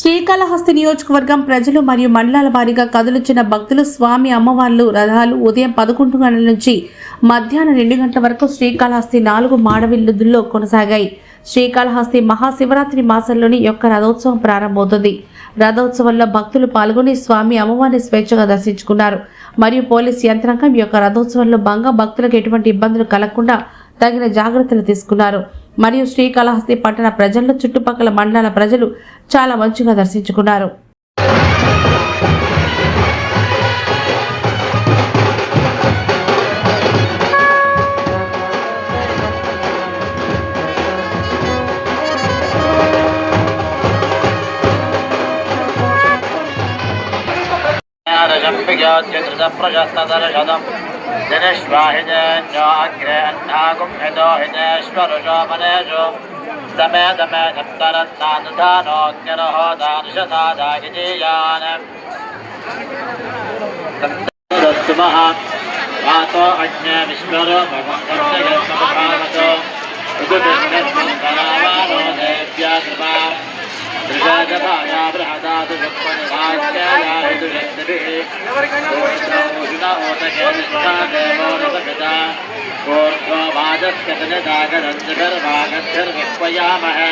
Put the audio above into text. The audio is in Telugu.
శ్రీకాళహస్తి నియోజకవర్గం ప్రజలు మరియు మండలాల వారీగా కదులుచిన భక్తులు స్వామి అమ్మవార్లు రథాలు ఉదయం 11 గంటల నుంచి మధ్యాహ్నం 2 గంటల వరకు శ్రీకాళహస్తి 4 మాడవిల్లుల్లో కొనసాగాయి. శ్రీకాళహస్తి మహాశివరాత్రి మాసంలోని యొక్క రథోత్సవం ప్రారంభమవుతుంది. రథోత్సవంలో భక్తులు పాల్గొని స్వామి అమ్మవారిని స్వేచ్ఛగా దర్శించుకున్నారు. మరియు పోలీస్ యంత్రాంగం యొక్క రథోత్సవంలో భక్తులకు ఎటువంటి ఇబ్బందులు కలగకుండా తగిన జాగ్రత్తలు తీసుకున్నారు. మరియు శ్రీకాళహస్తి పట్టణ ప్రజల్లో చుట్టుపక్కల మండలాల ప్రజలు చాలా మంచిగా దర్శించుకున్నారు. दिनेश्वाहिदेन्योऽग्रे अन्नागुम्हितो हितेश्वरुषो मनेषु दमे दमे सप्तरत्नानुधानोऽग्निरहो दानुषधादागिजीयान् दत्तुमः वातो अग्ने विश्वरो भगवन्तर्जयत्मभावतो उदुभिर्निर्मङ्गलावानो देव्या कृपा दृशदभाया बृहदातु विप्पनिराज्यायाहितुशक्तिभिः ओतकेनिष्ठादेवो रसपिता ऊर्ध्वो वाजस्य तनिदागरञ्जभिर्वागद्भिर्विह्वयामहे